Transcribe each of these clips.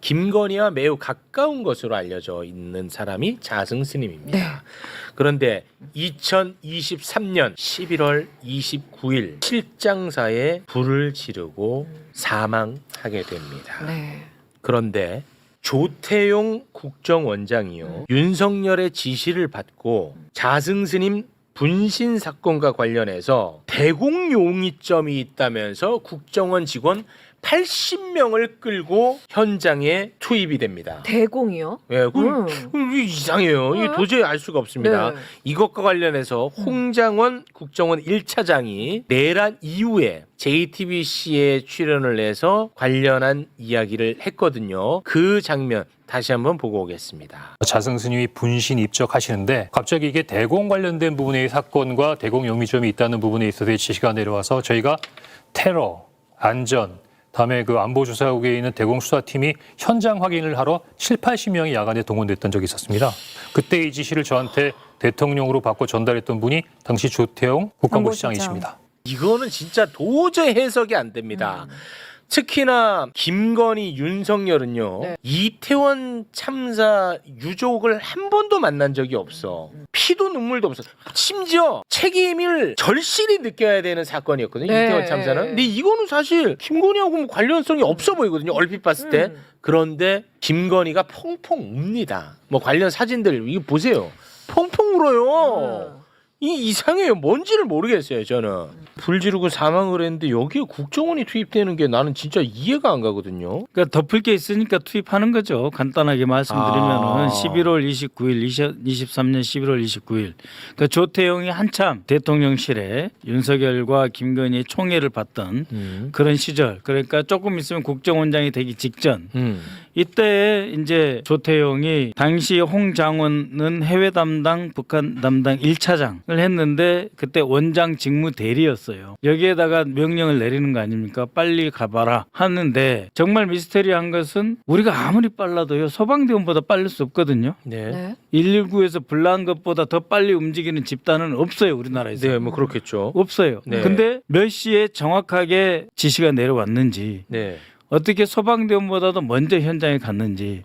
김건희와 매우 가까운 것으로 알려져 있는 사람이 자승스님입니다. 네. 그런데 2023년 11월 29일 실장사에 불을 지르고 사망하게 됩니다. 네. 그런데 조태용 국정원장이요 윤석열의 지시를 받고 자승스님 분신 사건과 관련해서 대공용의점이 있다면서 국정원 직원 80명을 끌고 현장에 투입이 됩니다. 대공이요? 예, 이게 이상해요. 이게 도저히 알 수가 없습니다. 네. 이것과 관련해서 홍장원 국정원 1차장이 내란 이후에 JTBC에 출연을 해서 관련한 이야기를 했거든요. 그 장면 다시 한번 보고 오겠습니다. 자승스님이 분신 입적하시는데 갑자기 이게 대공 관련된 부분의 사건과 대공 용의점이 있다는 부분에 있어서 지시가 내려와서 저희가 테러, 안전, 다음에 그 안보조사국에 있는 대공수사팀이 현장 확인을 하러 80명이 야간에 동원됐던 적이 있었습니다. 그때 이 지시를 저한테 대통령으로 받고 전달했던 분이 당시 조태용 국방부시장이십니다. 이거는 진짜 도저히 해석이 안 됩니다. 특히나 김건희, 윤석열은요. 네. 이태원 참사 유족을 한 번도 만난 적이 없어. 피도 눈물도 없어. 심지어 책임을 절실히 느껴야 되는 사건이었거든요. 네. 이태원 참사는. 근데 이거는 사실 김건희하고 뭐 관련성이 없어 보이거든요. 얼핏 봤을 때. 그런데 김건희가 펑펑 웁니다. 뭐 관련 사진들 이거 보세요. 펑펑 울어요. 이 이상해요. 뭔지를 모르겠어요. 저는. 불 지르고 사망을 했는데 여기에 국정원이 투입되는 게 나는 진짜 이해가 안 가거든요. 그러니까 덮을 게 있으니까 투입하는 거죠. 간단하게 말씀드리면은 11월 29일, 2023년 11월 29일. 그러니까 조태용이 한참 대통령실에 윤석열과 김건희의 총애를 받던 그런 시절. 그러니까 조금 있으면 국정원장이 되기 직전. 이때 이제 조태용이 당시 홍장원은 해외 담당, 북한 담당 1차장을 했는데 그때 원장 직무 대리였어요. 여기에다가 명령을 내리는 거 아닙니까? 빨리 가봐라 하는데 정말 미스테리한 것은 우리가 아무리 빨라도요 소방대원보다 빠를 수 없거든요. 네. 네. 119에서 불난 것보다 더 빨리 움직이는 집단은 없어요 우리나라에서. 네, 뭐 그렇겠죠. 없어요. 네. 근데 몇 시에 정확하게 지시가 내려왔는지 네. 어떻게 소방대원보다도 먼저 현장에 갔는지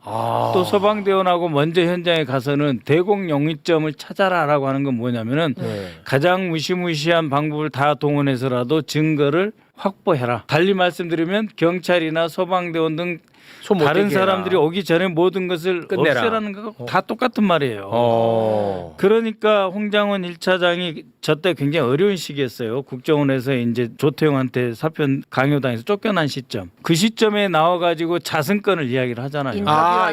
또 소방대원하고 먼저 현장에 가서는 대공용의점을 찾아라라고 하는 건 뭐냐면은 네. 가장 무시무시한 방법을 다 동원해서라도 증거를 확보해라. 달리 말씀드리면 경찰이나 소방대원 등 손못 다른 대게 해라. 사람들이 오기 전에 모든 것을 끝내라. 없애라는 거 다 똑같은 말이에요. 그러니까 홍장원 1차장이 저때 굉장히 어려운 시기였어요. 국정원에서 이제 조태용한테 사표 강요당해서 쫓겨난 시점. 그 시점에 나와가지고 자승권을 이야기를 하잖아요.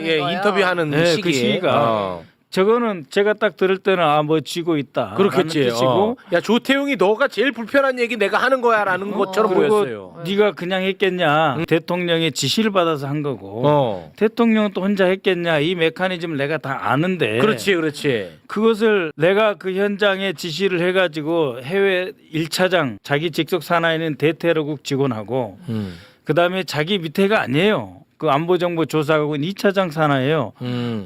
예, 인터뷰하는 네, 시기에. 그 시기가. 저거는 제가 딱 들을 때는 뭐 쥐고 있다. 그렇겠지. 뜻이고 야 조태용이 너가 제일 불편한 얘기 내가 하는 거야라는 것처럼 그리고 보였어요. 네가 그냥 했겠냐. 대통령의 지시를 받아서 한 거고. 대통령은 또 혼자 했겠냐. 이 메커니즘을 내가 다 아는데. 그렇지. 그것을 내가 그 현장에 지시를 해가지고 해외 1차장 자기 직속 산하에 있는 대테러국 직원하고 그다음에 자기 밑에가 아니에요. 그 안보정보조사국은 2차장 산하예요.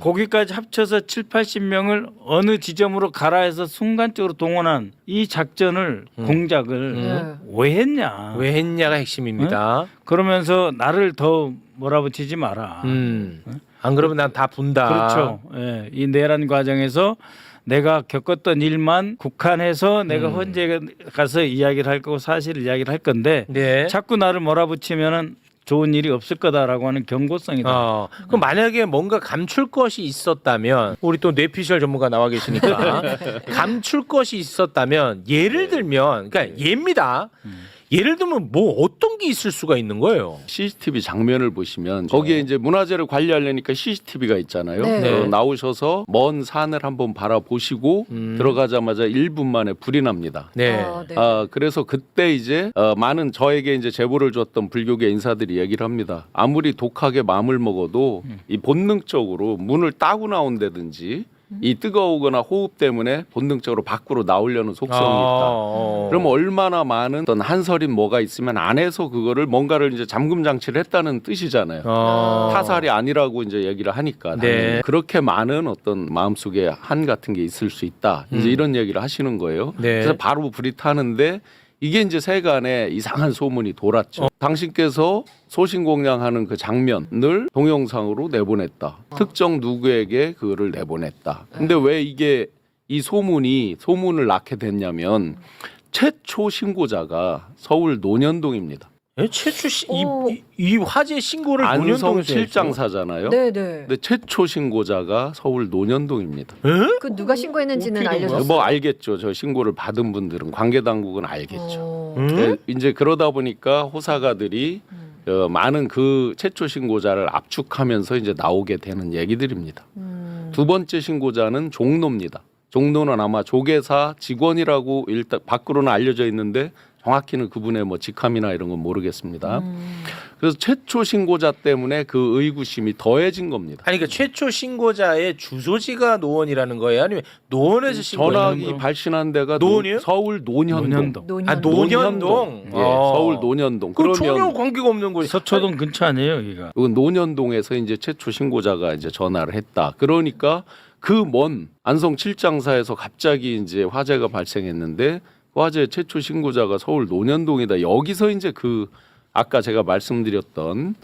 거기까지 합쳐서 80명을 어느 지점으로 가라 해서 순간적으로 동원한 이 작전을 공작을 왜 했냐. 왜 했냐가 핵심입니다. 그러면서 나를 더 몰아붙이지 마라. 안 그러면 난 다 분다. 그렇죠. 예, 이 내란 과정에서 내가 겪었던 일만 국한해서 내가 헌재에 가서 이야기를 할 거고 사실을 이야기를 할 건데 네. 자꾸 나를 몰아붙이면은 좋은 일이 없을 거다라고 하는 경고성이다. 그럼 만약에 뭔가 감출 것이 있었다면 우리 또 뇌피셜 전문가 나와 계시니까 감출 것이 있었다면 예를 들면 그러니까 예입니다. 예를 들면 뭐 어떤 게 있을 수가 있는 거예요? CCTV 장면을 보시면 거기에 이제 문화재를 관리하려니까 CCTV가 있잖아요. 네. 나오셔서 먼 산을 한번 바라보시고 들어가자마자 1분 만에 불이 납니다. 네. 네. 그래서 그때 이제 많은 저에게 이제 제보를 줬던 불교계 인사들이 얘기를 합니다. 아무리 독하게 마음을 먹어도 이 본능적으로 문을 따고 나온다든지 이 뜨거우거나 호흡 때문에 본능적으로 밖으로 나오려는 속성이 있다. 그럼 얼마나 많은 어떤 한설인 뭐가 있으면 안에서 그거를 뭔가를 이제 잠금 장치를 했다는 뜻이잖아요. 타살이 아니라고 이제 얘기를 하니까 네. 그렇게 많은 어떤 마음속에 한 같은 게 있을 수 있다. 이제 이런 얘기를 하시는 거예요. 네. 그래서 바로 불이 타는데 이게 이제 세간에 이상한 소문이 돌았죠. 당신께서 소신공양하는 그 장면을 동영상으로 내보냈다. 특정 누구에게 그거를 내보냈다. 근데 왜 이게 이 소문을 낳게 됐냐면 최초 신고자가 서울 논현동입니다. 최초 이 화재 신고를 안성 논현동에서 칠장사잖아요. 네네. 근데 최초 신고자가 서울 논현동입니다. 그 누가 신고했는지는 어떻게 된 알려줬어요. 뭐 알겠죠. 저 신고를 받은 분들은 관계 당국은 알겠죠. 어. 네, 이제 그러다 보니까 호사가들이 많은 그 최초 신고자를 압축하면서 이제 나오게 되는 얘기들입니다. 두 번째 신고자는 종로입니다. 종로는 아마 조계사 직원이라고 일단 밖으로는 알려져 있는데 정확히는 그분의 뭐 직함이나 이런 건 모르겠습니다. 그래서 최초 신고자 때문에 그 의구심이 더해진 겁니다. 아니 그러니까 최초 신고자의 주소지가 노원이라는 거예요? 아니면 노원에서 신고하는 전화기 발신한 데가 노원이요? 서울 논현동. 논현동. 아 논현동. 예, 서울 논현동. 그 전혀 그러면 관계가 없는 거지. 서초동 근처 아니에요, 여기가. 그 논현동에서 이제 최초 신고자가 이제 전화를 했다. 그러니까 그 먼 안성 칠장사에서 갑자기 이제 화재가 발생했는데 그 화재 최초 신고자가 서울 논현동이다. 여기서 이제 그 아까 제가 말씀드렸던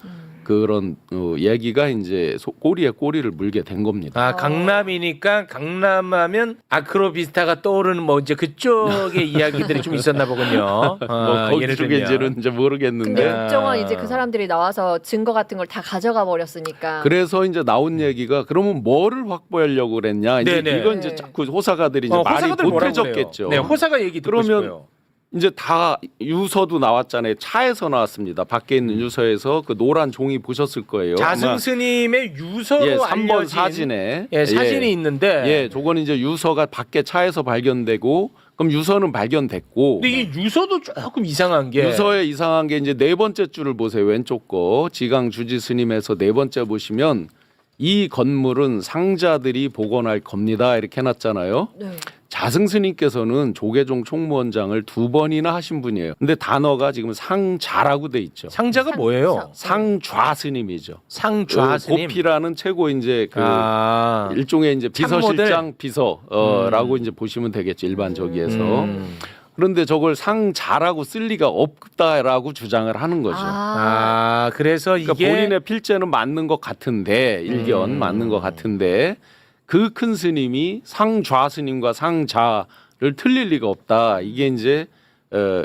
그런 얘기가 이제 꼬리에 꼬리를 물게 된 겁니다. 아 강남이니까 강남하면 아크로비스타가 떠오르는 뭐 이제 그쪽의 이야기들이 좀 있었나 보군요. 뭐 거기 예를 쪽인지는 들면. 이제 모르겠는데 근데 국정원 이제 그 사람들이 나와서 증거 같은 걸 다 가져가 버렸으니까. 그래서 이제 나온 얘기가 그러면 뭐를 확보하려고 그랬냐 이제 네네. 이건 이제 네. 자꾸 호사가들이 이제 말이 호사가들 뭐라고 보태졌겠죠. 그래요? 네, 호사가 얘기 듣고 그러면 싶어요. 이제 다 유서도 나왔잖아요. 차에서 나왔습니다. 밖에 있는 유서에서 그 노란 종이 보셨을 거예요. 자승 아마 스님의 유서로 예, 3번 알려진 사진에 사진이 있는데 예, 저건 이제 유서가 밖에 차에서 발견되고 그럼 유서는 발견됐고 근데 이 유서도 조금 이상한 게 유서에 이상한 게 이제 네 번째 줄을 보세요. 왼쪽 거 지강 주지 스님에서 네 번째 보시면 이 건물은 상자들이 복원할 겁니다. 이렇게 해놨잖아요. 네. 자승 스님께서는 조계종 총무원장을 2번이나 하신 분이에요. 근데 단어가 지금 상자라고 돼 있죠. 상자가 뭐예요? 상좌 스님이죠. 상좌 스님. 고피라는 최고 이제 그 아. 일종의 이제 참모들? 비서실장 비서라고 이제 보시면 되겠죠. 일반 저기에서. 그런데 저걸 상자라고 쓸 리가 없다라고 주장을 하는 거죠. 아, 그래서 그러니까 이게 본인의 필제는 맞는 것 같은데 일견 맞는 것 같은데 그 큰 스님이 상좌 스님과 상자를 틀릴 리가 없다. 이게 이제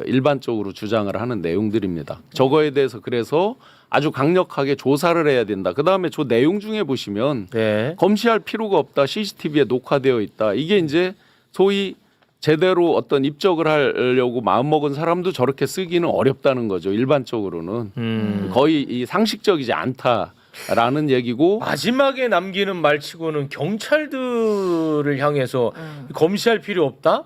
일반적으로 주장을 하는 내용들입니다. 저거에 대해서 그래서 아주 강력하게 조사를 해야 된다. 그다음에 저 내용 중에 보시면 네. 검시할 필요가 없다. CCTV에 녹화되어 있다. 이게 이제 소위 제대로 어떤 입적을 하려고 마음먹은 사람도 저렇게 쓰기는 어렵다는 거죠. 일반적으로는 거의 이 상식적이지 않다라는 얘기고 마지막에 남기는 말치고는 경찰들을 향해서 검시할 필요 없다?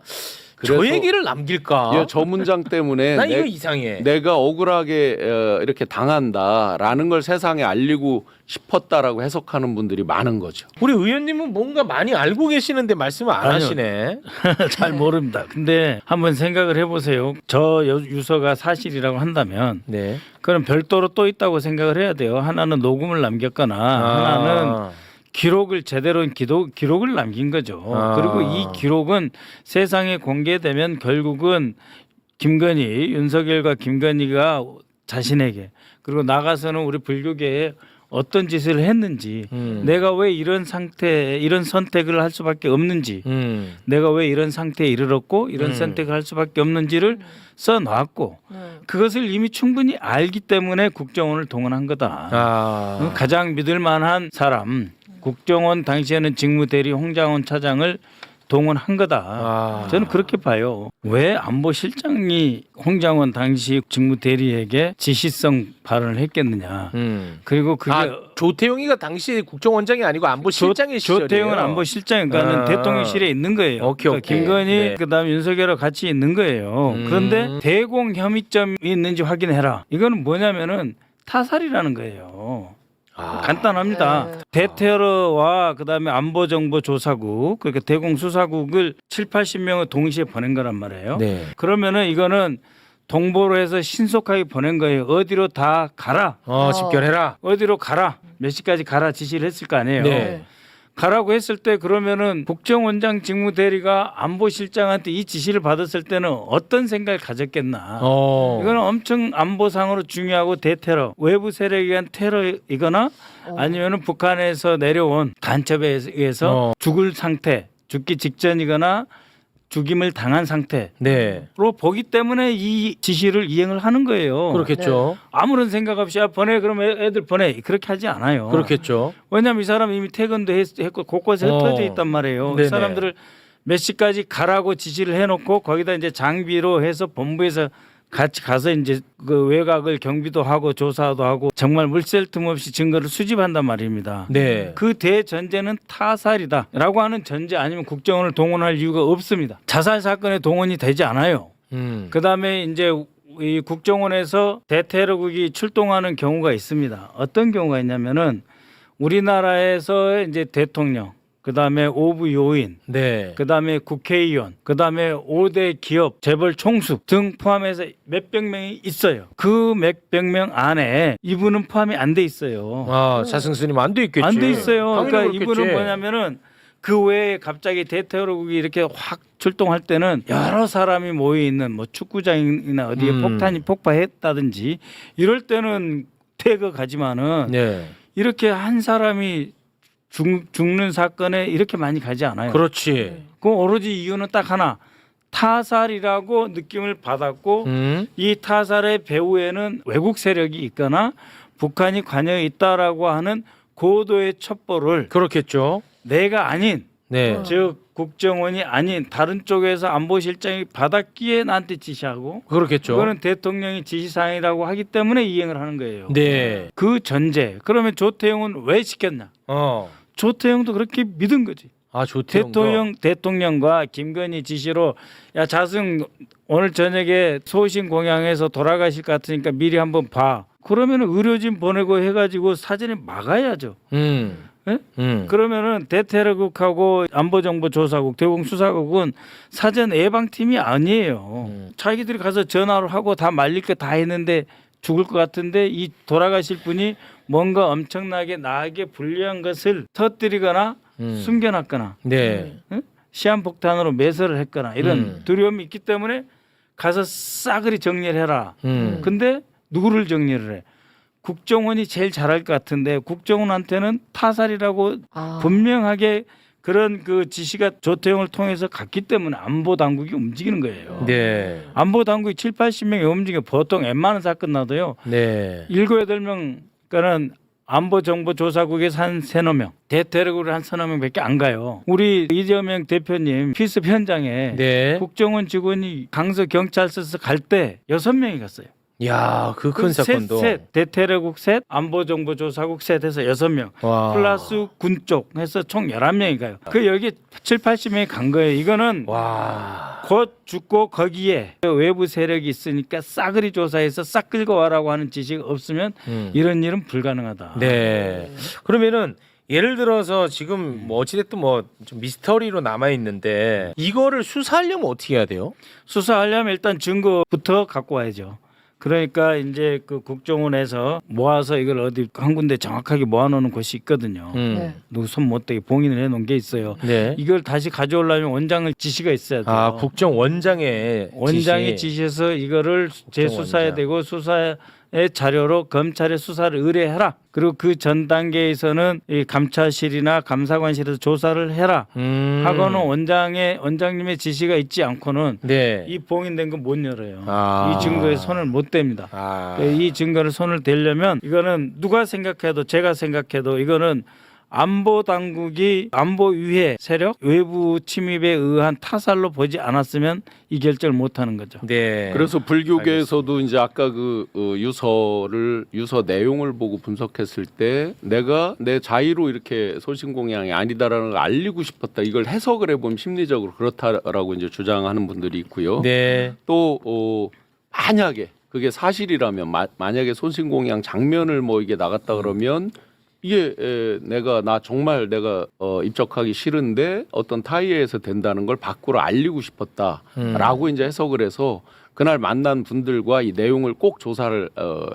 저 그래서- 얘기를 남길까? 예, 저 문장 때문에 나 이거 이상해. 내가 억울하게 이렇게 당한다라는 걸 세상에 알리고 싶었다라고 해석하는 분들이 많은 거죠. 우리 의원님은 뭔가 많이 알고 계시는데 말씀을 안 아니요. 하시네. 잘 모릅니다. 근데 한번 생각을 해보세요. 저 유서가 사실이라고 한다면 네. 그럼 별도로 또 있다고 생각을 해야 돼요. 하나는 녹음을 남겼거나 하나는 기록을 제대로 기록을 남긴 거죠. 아. 그리고 이 기록은 세상에 공개되면 결국은 김건희, 윤석열과 김건희가 자신에게 그리고 나가서는 우리 불교계에 어떤 짓을 했는지 내가 왜 이런 상태 이런 선택을 할 수밖에 없는지 내가 왜 이런 상태에 이르렀고 이런 선택을 할 수밖에 없는지를 써놨고 그것을 이미 충분히 알기 때문에 국정원을 동원한 거다. 가장 믿을 만한 사람 국정원 당시에는 직무대리 홍장원 차장을 동원한 거다. 저는 그렇게 봐요. 왜 안보실장이 홍장원 당시 직무대리에게 지시성 발언을 했겠느냐. 그리고 그게 조태용이가 당시 국정원장이 아니고 안보실장의 시절이에요. 조태용은 안보실장, 그러니까 대통령실에 있는 거예요. 오케이, 그러니까 오케이. 김건희, 네. 그다음 윤석열과 같이 있는 거예요. 그런데 대공 혐의점이 있는지 확인해라. 이거는 뭐냐면은 타살이라는 거예요. 간단합니다. 네. 대테러와 그다음에 안보정보조사국 그러니까 대공수사국을 7, 80명을 동시에 보낸 거란 말이에요. 네. 그러면은 이거는 동보로 해서 신속하게 보낸 거예요. 어디로 다 가라. 집결해라. 어디로 가라. 몇 시까지 가라 지시를 했을 거 아니에요. 네. 가라고 했을 때 그러면은 국정원장 직무대리가 안보실장한테 이 지시를 받았을 때는 어떤 생각을 가졌겠나. 이거는 엄청 안보상으로 중요하고 대테러, 외부 세력에 의한 테러이거나 아니면은 북한에서 내려온 간첩에 의해서 죽을 상태, 죽기 직전이거나 죽임을 당한 상태로 네. 보기 때문에 이 지시를 이행을 하는 거예요. 그렇겠죠. 아무런 생각 없이 보내 그러면 애들 보내 그렇게 하지 않아요. 그렇겠죠. 왜냐하면 이 사람 이미 퇴근도 했고 곳곳에 흩어져 있단 말이에요. 네네. 이 사람들을 몇 시까지 가라고 지시를 해놓고 거기다 이제 장비로 해서 본부에서 같이 가서 이제 그 외곽을 경비도 하고 조사도 하고 정말 물샐 틈 없이 증거를 수집한단 말입니다. 네. 그 대전제는 타살이다라고 하는 전제 아니면 국정원을 동원할 이유가 없습니다. 자살 사건에 동원이 되지 않아요. 그다음에 이제 이 국정원에서 대테러국이 출동하는 경우가 있습니다. 어떤 경우가 있냐면은 우리나라에서 이제 대통령, 그다음에 오부 요인, 네. 그다음에 국회의원, 그다음에 5대 기업 재벌 총수 등 포함해서 몇백 명이 있어요. 그 몇백 명 안에 이분은 포함이 안 돼 있어요. 아, 자승스님 안 돼 있겠지. 안 돼 있어요. 당연히 그러니까 그렇겠지. 이분은 뭐냐면은 그 외에 갑자기 대테러국이 이렇게 확 출동할 때는 여러 사람이 모여 있는 뭐 축구장이나 어디에 폭탄이 폭파했다든지 이럴 때는 태극하지만은 네. 이렇게 한 사람이 죽는 사건에 이렇게 많이 가지 않아요. 그렇지. 그 오로지 이유는 딱 하나. 타살이라고 느낌을 받았고 이 타살의 배후에는 외국 세력이 있거나 북한이 관여해 있다라고 하는 고도의 첩보를 그렇겠죠. 내가 아닌 네. 즉 국정원이 아닌 다른 쪽에서 안보실장이 받았기에 나한테 지시하고 그렇겠죠. 그거는 대통령이 지시사항이라고 하기 때문에 이행을 하는 거예요. 네. 그 전제. 그러면 조태용은 왜 시켰냐? 조태용도 그렇게 믿은 거지. 아, 조태용. 대통령과 김건희 지시로 야 자승 오늘 저녁에 소신 공양해서 돌아가실 것 같으니까 미리 한번 봐. 그러면 의료진 보내고 해가지고 사전에 막아야죠. 예? 그러면은 대테러국하고 안보정보조사국, 대공수사국은 사전 예방팀이 아니에요. 자기들이 가서 전화를 하고 다 말릴 거 다 했는데 죽을 것 같은데 이 돌아가실 분이 뭔가 엄청나게 나에게 불리한 것을 터뜨리거나 숨겨놨거나 네. 시한폭탄으로 매설을 했거나 이런 두려움이 있기 때문에 가서 싸그리 정리를 해라. 근데 누구를 정리를 해? 국정원이 제일 잘할 것 같은데 국정원한테는 타살이라고 분명하게 그런 그 지시가 조태용을 통해서 갔기 때문에 안보 당국이 움직이는 거예요. 네. 안보 당국이 7, 80명이 움직여 보통 웬만한 사건 나도요. 네. 7, 8명 그러니까는 안보정보조사국에서 한 3, 4명, 대테러국을 한 3, 4명밖에 안 가요. 우리 이재명 대표님 필습 현장에 네. 국정원 직원이 강서 경찰서에서 갈 때 6명이 갔어요. 야, 그 큰 사건도. 셋, 대테러국 셋, 안보정보조사국 셋 해서 6명. 와. 플러스 군 쪽 해서 총 11명이 가요. 그 여기 7, 80명이 간 거예요. 이거는 와. 곧 죽고 거기에 외부 세력이 있으니까 싸그리 조사해서 싹 끌고 와라고 하는 지시가 없으면 이런 일은 불가능하다. 네. 그러면은 예를 들어서 지금 뭐 어찌됐든 뭐 좀 미스터리로 남아 있는데 이거를 수사하려면 어떻게 해야 돼요? 수사하려면 일단 증거부터 갖고 와야죠. 그러니까 이제 그 국정원에서 모아서 이걸 어디 한 군데 정확하게 모아놓는 곳이 있거든요. 네. 누구 손 못 대게 봉인을 해놓은 게 있어요. 네. 이걸 다시 가져오려면 원장을 지시가 있어야 돼요. 아, 국정원장의 원장이 지시. 지시해서 이거를 재수사해야 국정원장. 되고 수사의 자료로 검찰에 수사를 의뢰해라. 그리고 그 전 단계에서는 이 감찰실이나 감사관실에서 조사를 해라. 하고는 원장님의 지시가 있지 않고는 네. 이 봉인된 거 못 열어요. 아. 이 증거에 손을 못 댑니다. 아. 이 증거를 손을 대려면 이거는 누가 생각해도 제가 생각해도 이거는 안보 당국이 안보 위해 세력 외부 침입에 의한 타살로 보지 않았으면 이 결정을 못 하는 거죠. 네. 그래서 불교계에서도 이제 아까 그 유서 내용을 보고 분석했을 때 내가 내 자의로 이렇게 소신 공양이 아니다라는 걸 알리고 싶었다. 이걸 해석을 해보면 심리적으로 그렇다라고 이제 주장하는 분들이 있고요. 네. 또 만약에 그게 사실이라면 만약에 소신 공양 장면을 뭐 이게 나갔다 그러면 이게 내가 정말 입적하기 싫은데 어떤 타이에서 된다는 걸 밖으로 알리고 싶었다라고 이제 해석을 해서 그날 만난 분들과 이 내용을 꼭 조사를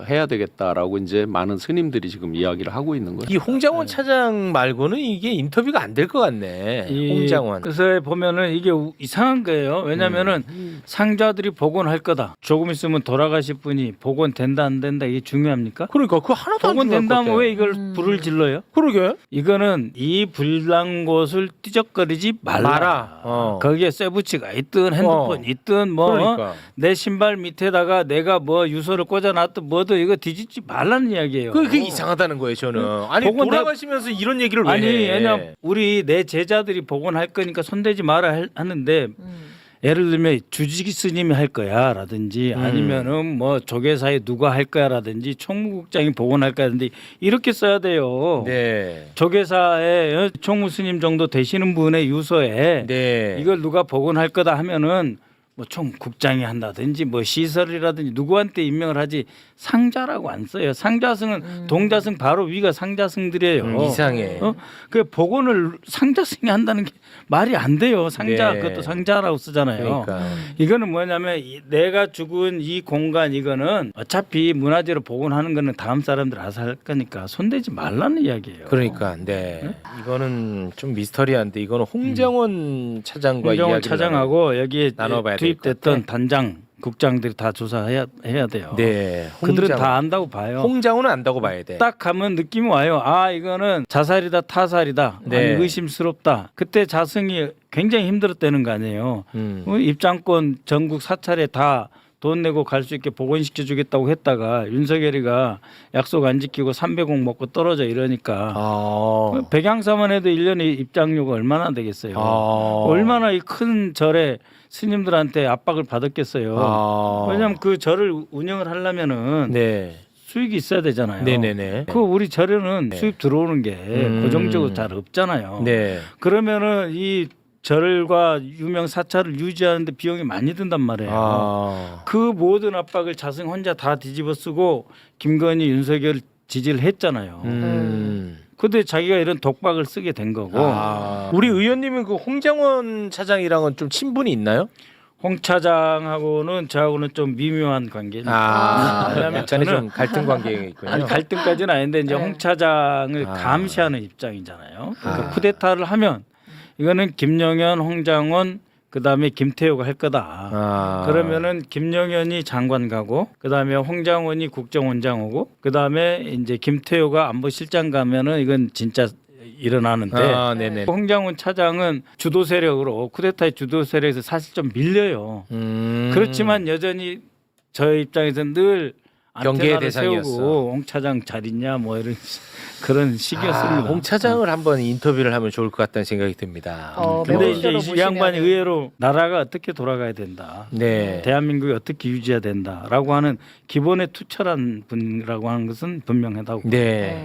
해야 되겠다라고 이제 많은 스님들이 지금 이야기를 하고 있는 거예요. 이 홍장원 차장 말고는 이게 인터뷰가 안 될 것 같네. 홍장원. 그래서 보면은 이게 이상한 거예요. 왜냐면은 상자들이 복원할 거다. 조금 있으면 돌아가실 분이 복원된다 안 된다 이게 중요합니까? 그러니까 그거 하나도 안 중요할 것 복원된다면 같아. 왜 이걸 불을 질러요? 그러게. 이거는 이 불난 곳을 뒤적거리지 말라. 거기에 쇠붙이가 있든 핸드폰 있든 뭐 그러니까. 내 신발 밑에다가 내가 뭐 유서를 꽂아놨든 뭐든 이거 뒤집지 말라는 이야기예요. 그게 이상하다는 거예요, 저는. 아니 복원 돌아가시면서 이런 얘기를 왜 아니 해? 왜냐 우리 내 제자들이 복원할 거니까 손대지 마라 하는데 예를 들면 주지기 스님이 할 거야라든지 아니면은 뭐 조계사에 누가 할 거야라든지 총무국장이 복원할 거야라든지 이렇게 써야 돼요. 네. 조계사의 총무 스님 정도 되시는 분의 유서에 네. 이걸 누가 복원할 거다 하면은 뭐 총국장이 한다든지 뭐 시설이라든지 누구한테 임명을 하지 상자라고 안 써요. 상자승은 동자승 바로 위가 상자승들이에요. 이상해. 그 복원을 상자승이 한다는 게 말이 안 돼요. 상자 네. 그것도 상자라고 쓰잖아요. 그러니까. 이거는 뭐냐면 내가 죽은 이 공간 이거는 어차피 문화재로 복원하는 거는 다음 사람들 알아서 할 거니까 손대지 말라는 이야기예요. 그러니까 네. 이거는 좀 미스터리한데 이거는 홍장원 차장과 홍정원 이야기를 차장하고 여기에 나눠봐야 될 것 투입됐던 같아. 단장 국장들이 다 조사해야 돼요. 네. 그들은 홍장원. 다 안다고 봐요. 홍장원은 안다고 봐야 돼. 딱 가면 느낌이 와요. 아 이거는 자살이다 타살이다. 네. 아니, 의심스럽다. 그때 자승이 굉장히 힘들었다는 거 아니에요. 입장권 전국 사찰에 다 돈 내고 갈 수 있게 복원시켜 주겠다고 했다가 윤석열이가 약속 안 지키고 300억 먹고 떨어져 이러니까 백양사만 해도 1년에 입장료가 얼마나 되겠어요. 얼마나 이 큰 절에 스님들한테 압박을 받았겠어요. 왜냐하면 그 절을 운영을 하려면은 네. 수익이 있어야 되잖아요. 네네네. 그 우리 절에는 네. 수입 들어오는 게 고정적으로 잘 없잖아요. 네. 그러면은 이 절과 유명 사찰을 유지하는데 비용이 많이 든단 말이에요. 그 모든 압박을 자승 혼자 다 뒤집어 쓰고 김건희, 윤석열 지지를 했잖아요. 근데 자기가 이런 독박을 쓰게 된 거고. 우리 의원님은 그 홍장원 차장이랑은 좀 친분이 있나요? 홍 차장하고는 저하고는 좀 미묘한 관계입니다. 왜냐하면 약간의 저는 좀 갈등 관계가 있군요. 아니, 갈등까지는 아닌데 이제 네. 홍 차장을 감시하는 입장이잖아요. 그러니까 쿠데타를 하면 이거는 김영현, 홍장원 그다음에 김태호가 할 거다. 그러면은 김영현이 장관 가고 그다음에 홍장원이 국정원장 오고 그다음에 이제 김태호가 안보실장 가면은 이건 진짜 일어나는데 네네. 홍장원 차장은 주도 세력으로 쿠데타의 주도 세력에서 사실 좀 밀려요. 그렇지만 여전히 저 입장에서는 늘 경계의 안테나를 대상이었어. 세우고 홍 차장 잘 있냐 뭐 이런 그런 식이었습니다. 홍 차장을 한번 인터뷰를 하면 좋을 것 같다는 생각이 듭니다. 근데 매우 이제 실제로 이 양반이 보시면은- 의외로 나라가 어떻게 돌아가야 된다. 네. 대한민국이 어떻게 유지해야 된다라고 하는 기본에 투철한 분이라고 하는 것은 분명하다고. 네.